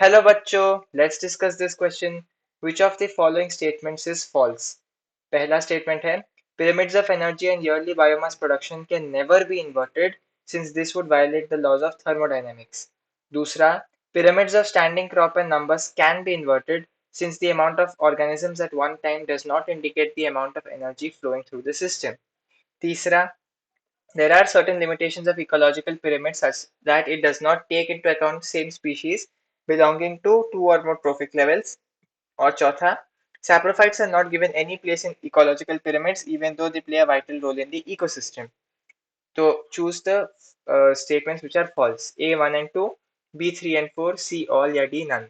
Hello बच्चों, let's discuss this question. Which of the following statements is false? पहला statement है pyramids of energy and yearly biomass production can never be inverted since this would violate the laws of thermodynamics. दूसरा, pyramids of standing crop and numbers can be inverted since the amount of organisms at one time does not indicate the amount of energy flowing through the system. तीसरा, there are certain limitations of ecological pyramid such that it does not take into account same species belonging to two or more trophic levels. Or चौथा, saprophytes are not given any place in ecological pyramids even though they play a vital role in the ecosystem. So choose the statements which are false. A 1 and 2, B 3 and 4, C all या D none.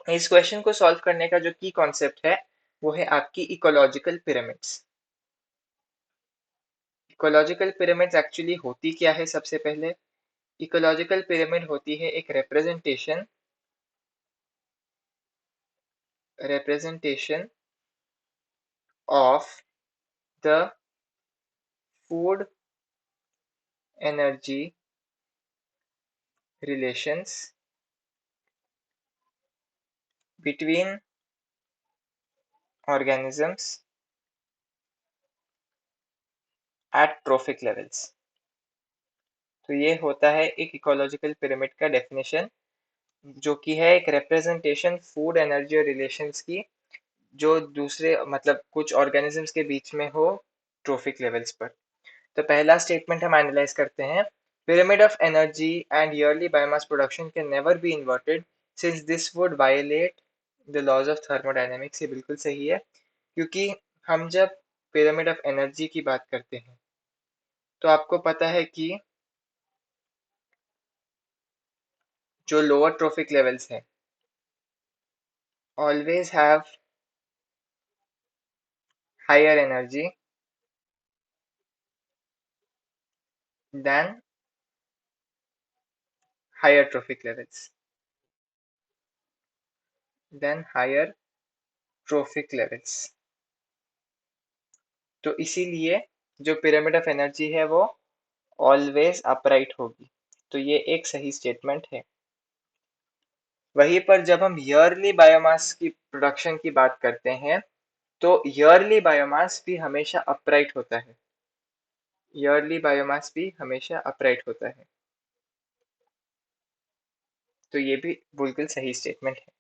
इस question को solve करने का जो की concept है वो है आपकी ecological pyramids. Ecological pyramids actually होती क्या है? सबसे पहले इकोलॉजिकल पिरामिड होती है एक representation of the food energy relations between organisms at trophic levels। तो ये होता है एक इकोलॉजिकल पिरामिड का डेफिनेशन, जो कि है एक रिप्रेजेंटेशन फूड एनर्जी और रिलेशंस की, जो दूसरे मतलब कुछ ऑर्गेनिजम्स के बीच में हो ट्रोफिक लेवल्स पर। तो पहला स्टेटमेंट हम एनालाइज करते हैं। Pyramid of energy and yearly biomass production can never be inverted since this would violate the laws of thermodynamics. ये बिल्कुल सही है, क्योंकि हम जब पिरामिड ऑफ एनर्जी की बात करते हैं तो आपको पता है कि जो लोअर ट्रोफिक लेवल्स हैं always have higher energy than higher trophic levels higher trophic levels. तो इसीलिए जो पिरामिड ऑफ एनर्जी है वो ऑलवेज अपराइट होगी। तो ये एक सही स्टेटमेंट है। वहीं पर जब हम ईयरली बायोमास की प्रोडक्शन की बात करते हैं तो ईयरली बायोमास भी हमेशा अपराइट होता है। ईयरली बायोमास भी हमेशा अपराइट होता है। तो ये भी बिल्कुल सही स्टेटमेंट है।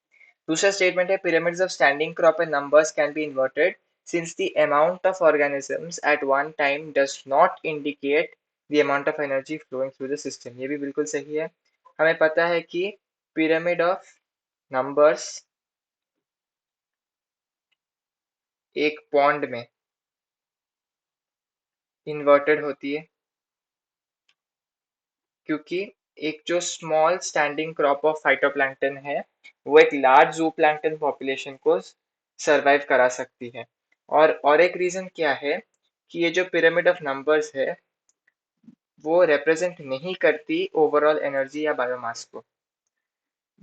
दूसरा स्टेटमेंट है pyramids of standing crop and numbers can be inverted since the amount of organisms at one time does not indicate the amount of energy flowing through the system। ये भी बिल्कुल सही है। हमें पता है कि pyramid of numbers एक पॉन्ड में इन्वर्टेड होती है, क्योंकि एक जो small standing crop of phytoplankton है वो एक लार्ज जू प्लैंक्टन पॉपुलेशन को सरवाइव करा सकती है। और एक रीजन क्या है कि ये जो पिरामिड ऑफ नंबर्स है वो रिप्रेजेंट नहीं करती ओवरऑल एनर्जी या बायोमास को।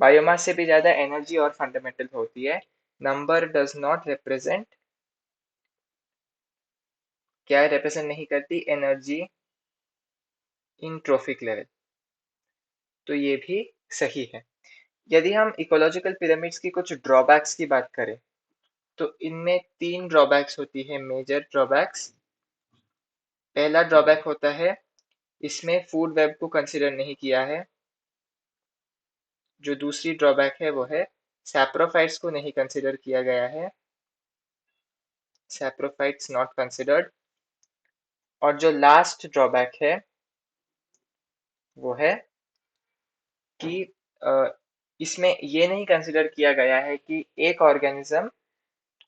बायोमास से भी ज्यादा एनर्जी और फंडामेंटल होती है। नंबर डज नॉट रिप्रेजेंट, क्या रिप्रेजेंट नहीं करती? Energy in trophic level. तो ये भी सही है। यदि हम इकोलॉजिकल पिरामिड्स की कुछ ड्रॉबैक्स की बात करें तो इनमें तीन ड्रॉबैक्स होती है, मेजर ड्रॉबैक्स। पहला ड्रॉबैक होता है इसमें फूड वेब को कंसिडर नहीं किया है। जो दूसरी ड्रॉबैक है वो है सैप्रोफाइट्स को नहीं कंसिडर किया गया है, सैप्रोफाइट्स नॉट कंसिडर्ड। और जो लास्ट ड्रॉबैक है वो है कि इसमें ये नहीं कंसिडर किया गया है कि एक ऑर्गेनिज्म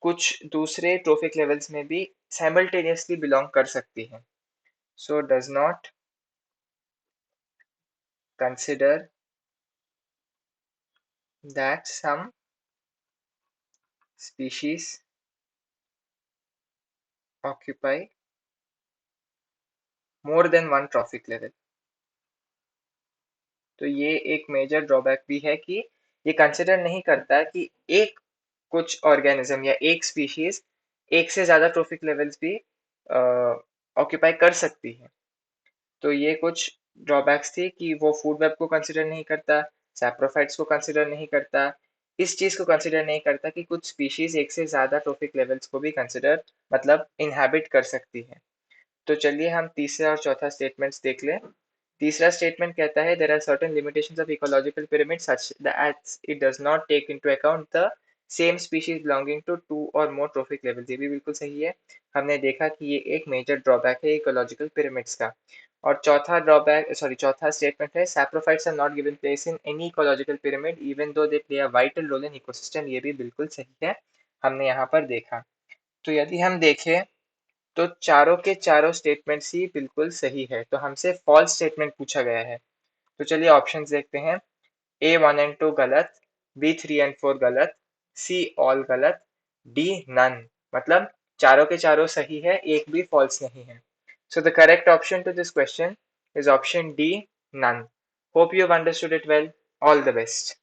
कुछ दूसरे ट्रोफिक लेवल्स में भी साइमल्टेनियसली बिलोंग कर सकती है। So does not consider that some species occupy more than one trophic level। तो ये एक मेजर ड्रॉबैक भी है कि ये कंसिडर नहीं करता कि एक कुछ ऑर्गेनिज्म या एक स्पीशीज एक से ज्यादा ट्रोफिक लेवल्स भी ऑक्यूपाई कर सकती है। तो ये कुछ ड्रॉबैक्स थी कि वो फूड वेब को कंसिडर नहीं करता, सैप्रोफाइट्स को कंसिडर नहीं करता, इस चीज को कंसिडर नहीं करता कि कुछ स्पीशीज एक से ज्यादा ट्रोफिक लेवल्स को भी कंसिडर मतलब इनहैबिट कर सकती है। तो चलिए हम तीसरा और चौथा स्टेटमेंट्स देख लें। तीसरा स्टेटमेंट कहता है there are certain limitations of ecological pyramid such that it does not take into account the same species belonging to two or more trophic levels. ये भी बिल्कुल सही है। हमने देखा कि ये एक मेजर ड्रॉबैक है इकोलॉजिकल पिरामिड्स का। और चौथा स्टेटमेंट है saprophytes are not given place in any ecological pyramid even though they play a vital role in ecosystem. ये भी बिल्कुल सही है, हमने यहाँ पर देखा। तो यदि हम देखें तो चारों के चारों स्टेटमेंट्स ही बिल्कुल सही है, तो हमसे फॉल्स स्टेटमेंट पूछा गया है। तो चलिए ऑप्शंस देखते हैं। A1 and 2 गलत, B3 and 4 गलत, C ऑल गलत, D नन। मतलब चारों के चारों सही है, एक भी फॉल्स नहीं है। So the correct option to this question is option D, none. Hope you have understood it well. All the best.